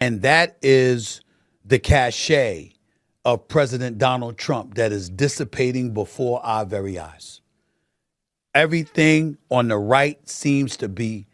And that is the cachet of President Donald Trump that is dissipating before our very eyes. Everything on the right seems to be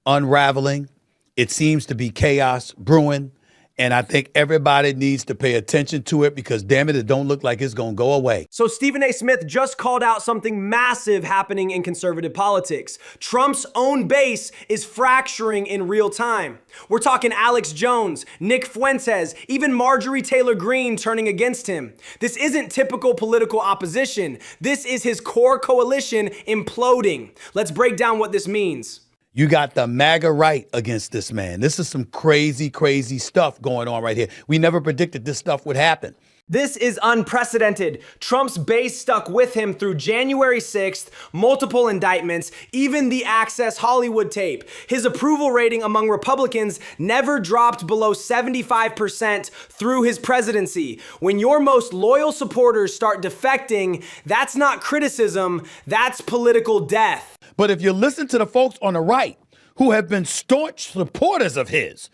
unraveling. It seems to be chaos brewing. And I think everybody needs to pay attention to it because, damn it, it don't look like it's going to go away. So Stephen A. Smith just called out something massive happening in conservative politics. Trump's own base is fracturing in real time. We're talking Alex Jones, Nick Fuentes, even Marjorie Taylor Greene turning against him. This isn't typical political opposition. This is his core coalition imploding. Let's break down what this means. You got the MAGA right against this man. This is some crazy, crazy stuff going on right here. We never predicted this stuff would happen. This is unprecedented. Trump's base stuck with him through January 6th, multiple indictments, even the Access Hollywood tape. His approval rating among Republicans never dropped below 75% through his presidency. When your most loyal supporters start defecting, that's not criticism, that's political death. But if you listen to the folks on the right who have been staunch supporters of his,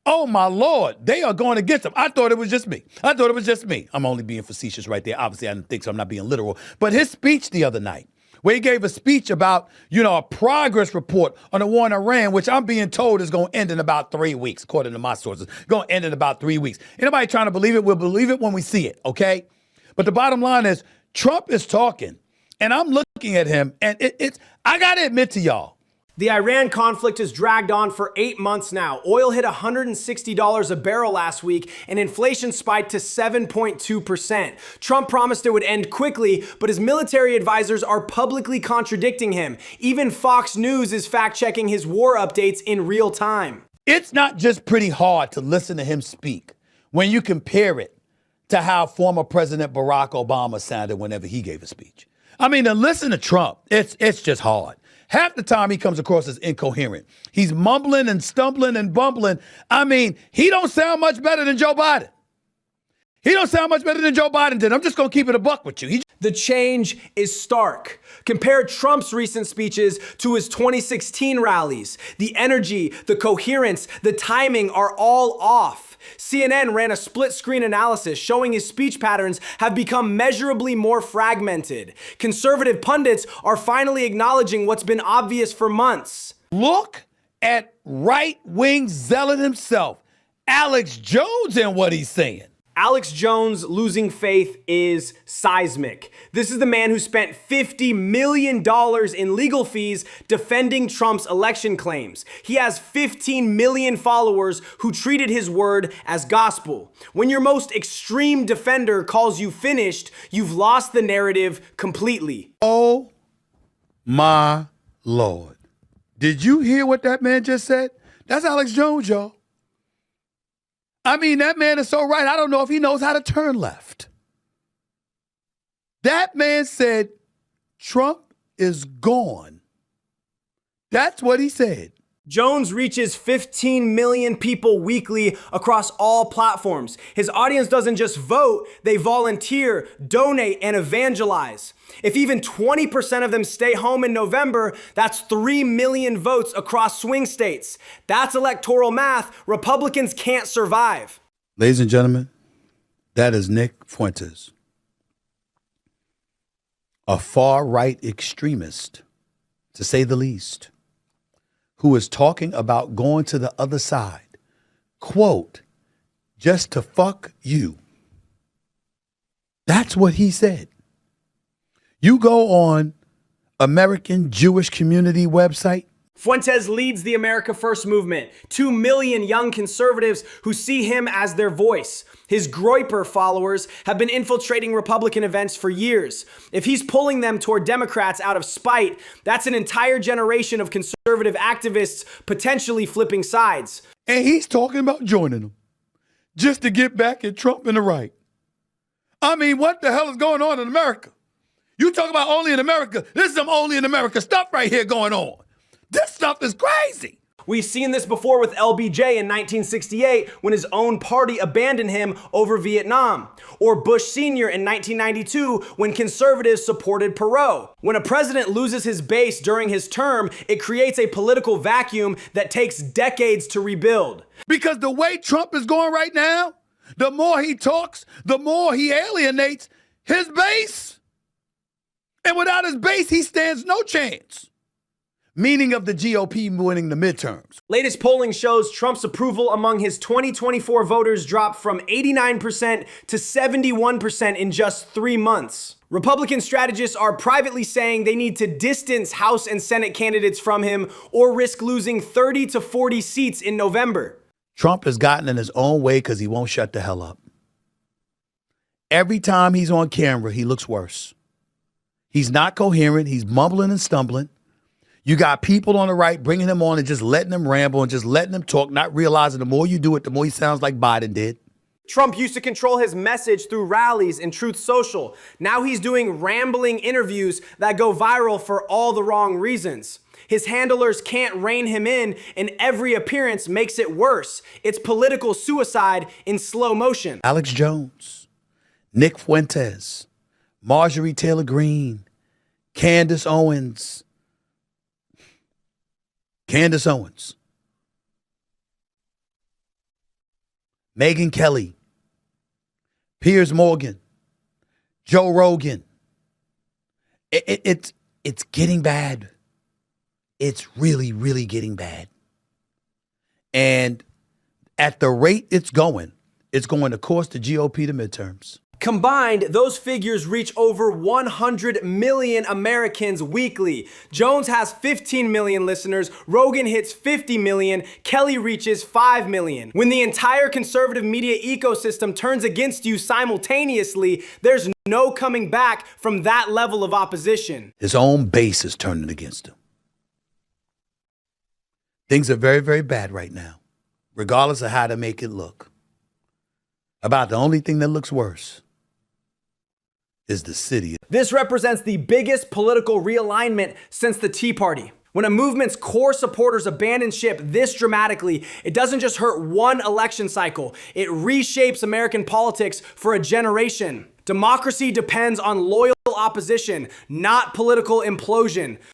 oh my Lord, they are going against him. I thought it was just me. I'm only being facetious right there. Obviously, I didn't think so. I'm not being literal. But his speech the other night, where he gave a speech about, a progress report on the war in Iran, which I'm being told is going to end in about 3 weeks, according to my sources. Going to end in about 3 weeks. Anybody trying to believe it, we'll believe it when we see it, okay? But the bottom line is, Trump is talking, and I'm looking at him, and I got to admit to y'all, the Iran conflict has dragged on for 8 months now. Oil hit $160 a barrel last week, and inflation spiked to 7.2%. Trump promised it would end quickly, but his military advisors are publicly contradicting him. Even Fox News is fact-checking his war updates in real time. It's not just pretty hard to listen to him speak when you compare it to how former President Barack Obama sounded whenever he gave a speech. I mean, to listen to Trump, it's just hard. Half the time he comes across as incoherent. He's mumbling and stumbling and bumbling. I mean, he don't sound much better than Joe Biden. He don't sound much better than Joe Biden did. I'm just going to keep it a buck with you. The change is stark. Compare Trump's recent speeches to his 2016 rallies. The energy, the coherence, the timing are all off. CNN ran a split-screen analysis showing his speech patterns have become measurably more fragmented. Conservative pundits are finally acknowledging what's been obvious for months. Look at right-wing zealot himself, Alex Jones, and what he's saying. Alex Jones losing faith is seismic. This is the man who spent $50 million in legal fees defending Trump's election claims. He has 15 million followers who treated his word as gospel. When your most extreme defender calls you finished, you've lost the narrative completely. Oh my Lord. Did you hear what that man just said? That's Alex Jones, y'all. I mean, that man is so right, I don't know if he knows how to turn left. That man said, Trump is gone. That's what he said. Jones reaches 15 million people weekly across all platforms. His audience doesn't just vote, they volunteer, donate, and evangelize. If even 20% of them stay home in November, that's 3 million votes across swing states. That's electoral math Republicans can't survive. Ladies and gentlemen, that is Nick Fuentes, a far-right extremist, to say the least, who is talking about going to the other side, quote, just to fuck you. That's what he said. You go on American Jewish Community website. Fuentes leads the America First movement. 2 million young conservatives who see him as their voice. His Groyper followers have been infiltrating Republican events for years. If he's pulling them toward Democrats out of spite, that's an entire generation of conservative activists potentially flipping sides. And he's talking about joining them just to get back at Trump and the right. I mean, what the hell is going on in America? You talk about only in America. This is some only in America stuff right here going on. This stuff is crazy. We've seen this before with LBJ in 1968 when his own party abandoned him over Vietnam. Or Bush Sr. in 1992 when conservatives supported Perot. When a president loses his base during his term, it creates a political vacuum that takes decades to rebuild. Because the way Trump is going right now, the more he talks, the more he alienates his base. And without his base, he stands no chance. Meaning of the GOP winning the midterms. Latest polling shows Trump's approval among his 2024 voters dropped from 89% to 71% in just 3 months. Republican strategists are privately saying they need to distance House and Senate candidates from him or risk losing 30 to 40 seats in November. Trump has gotten in his own way because he won't shut the hell up. Every time he's on camera, he looks worse. He's not coherent. He's mumbling and stumbling. You got people on the right bringing him on and just letting him ramble and just letting him talk, not realizing the more you do it, the more he sounds like Biden did. Trump used to control his message through rallies and Truth Social. Now he's doing rambling interviews that go viral for all the wrong reasons. His handlers can't rein him in, and every appearance makes it worse. It's political suicide in slow motion. Alex Jones, Nick Fuentes, Marjorie Taylor Greene, Candace Owens, Megyn Kelly, Piers Morgan, Joe Rogan. It's getting bad. It's really, really getting bad. And at the rate it's going to cost the GOP the midterms. Combined, those figures reach over 100 million Americans weekly. Jones has 15 million listeners, Rogan hits 50 million, Kelly reaches 5 million. When the entire conservative media ecosystem turns against you simultaneously, there's no coming back from that level of opposition. His own base is turning against him. Things are very, very bad right now, regardless of how to make it look. About the only thing that looks worse is the city. This represents the biggest political realignment since the Tea Party. When a movement's core supporters abandon ship this dramatically, it doesn't just hurt one election cycle, it reshapes American politics for a generation. Democracy depends on loyal opposition, not political implosion.